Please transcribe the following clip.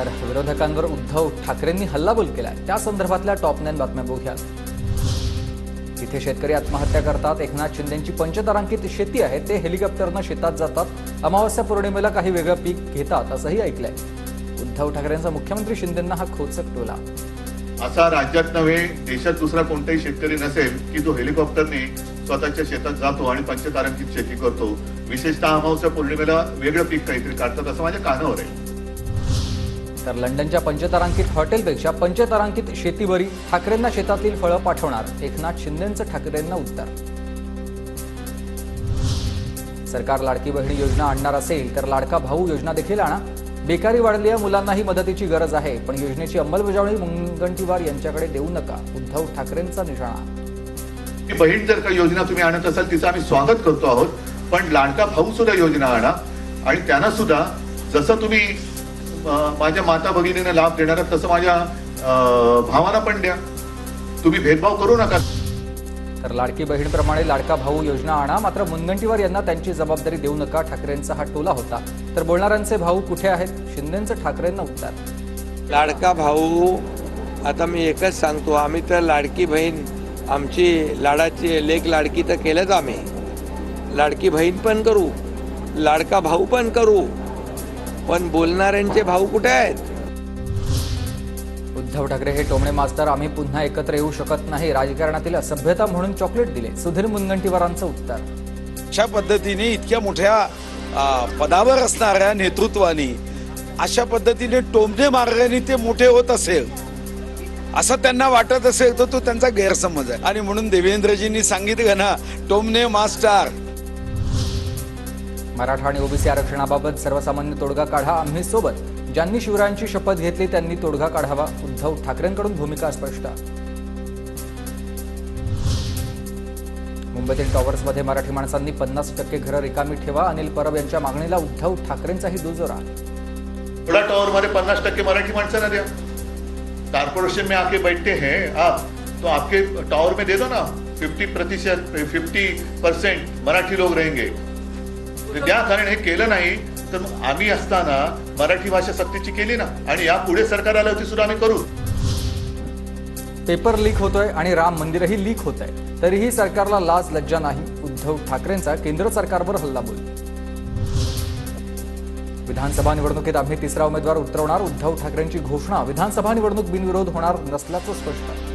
तर विरोधकांवर उद्धव ठाकरेंनी हल्लाबोल केलाय, त्या संदर्भातल्या टॉप 9 बातम्या बघूया। इथे शेतकरी आत्महत्या करतात, एकनाथ शिंदेंची पंचतारांकित शेती आहे, ते हेलिकॉप्टरनं शेतात जातात, अमावस्या पौर्णिमेला काही वेगळं पीक घेतात असंही ऐकलंय। उद्धव ठाकरेंचा मुख्यमंत्री शिंदेंना हा खोचक टोला। असा राज्यात नव्हे देशात दुसरा कोणताही शेतकरी नसेल की जो हेलिकॉप्टरने स्वतःच्या शेतात जातो आणि पंचतारांकित शेती करतो, विशेषतः अमावस्या पौर्णिमेला वेगळं पीक काहीतरी काढतात असं माझ्या कानावर आहे। तर लंडनच्या पंचतारांकित हॉटेलपेक्षा पंचतारांकित शेती बरी, ठाकरेंना शेतातील फळं पाठवणार, एकनाथ शिंदेंचं ठाकरेंना उत्तर। सरकार लाडकी बहिणी योजना आणणार असेल तर लाडका भाऊ योजना देखील आणा, बेकारी वाढली आहे, मुलांनाही मदतीची गरज आहे, पण योजनेची अंमलबजावणी मुनगंटीवार यांच्याकडे देऊ नका, उद्धव ठाकरेंचा निशाणा। ही बहीण जर का योजना तुम्ही आणत असाल तिचं आम्ही स्वागत करतो आहोत, पण लाडका भाऊ सुद्धा योजना आणा आणि त्यांना सुद्धा जसं तुम्ही माझ्या माता भगिनींना लाभ देणार आहात तसं माझ्या भावांना पण द्या, तुम्ही भेदभाव करू नका। तर लाडकी बहीणप्रमाणे लाडका भाऊ योजना आणा, मात्र मुनगंटीवार यांना त्यांची जबाबदारी देऊ नका, ठाकरेंचा हा टोला होता। तर बोलणाऱ्यांचे भाऊ कुठे आहेत, शिंदेंचं ठाकरेंना उत्तर। लाडका भाऊ, आता मी एकच सांगतो, आम्ही तर लाडकी बहीण, आमची लाडाची लेक लाडकी तर केलंच आम्ही, लाडकी बहीण पण करू, लाडका भाऊ पण करू, पण बोलणाऱ्यांचे भाऊ कुठे आहेत? उद्धव ठाकरे हे टोमणे मास्तर, आम्ही पुन्हा एकत्र येऊ शकत नाही, राजकारणातील असभ्यता म्हणून चॉकलेट दिले, सुधीर मुनगंटीवारांचं उत्तर। अशा पद्धतीने इतक्या मोठ्या पदावर असणाऱ्या नेतृत्वाने अशा पद्धतीने टोमणे मारल्याने ते मोठे होत असेल असं त्यांना वाटत असेल तर तो त्यांचा गैरसमज आहे। आणि म्हणून देवेंद्रजींनी सांगितलं ना, टोमणे मास्टर। मराठा आणि ओबीसी आरक्षणाबाबत सर्वसामान्य तोडगा काढा, आम्ही सोबत, ज्यांनी शिवरायांची शपथ घेतली त्यांनी तोडगा काढावा, उद्धव ठाकरेंकडून भूमिका स्पष्ट। मुंबईतील टॉवर्समध्ये मराठी माणसांनी 50% घरं रिकामी ठेवा, अनिल परब यांच्या मागणीला उद्धव ठाकरेंचाही दुजोरा। थोड़ा टावर मध्ये 50% मराठी माणसांना द्या, कारपोरेशन में आके बैठते हैं आप, तो आपके टावर में दे दो ना 50% मराठी लोग रहेंगे, त्या कारण हे केलं नाही तर आम्ही असताना मराठी भाषा सक्तीची केली ना, आणि या पुढे सरकार आलं होती सुद्धा आम्ही करू। पेपर लीक होतोय आणि राम मंदिरही लीक होत आहे, तरीही सरकारला लाज लज्जा नाही, उद्धव ठाकरेंचा केंद्र सरकारवर हल्लाबोल। विधानसभा निवडणुकीत आम्ही तिसरा उमेदवार उतरवणार, उद्धव ठाकरेंची घोषणा, विधानसभा निवडणूक बिनविरोध होणार नसल्याचं स्पष्ट।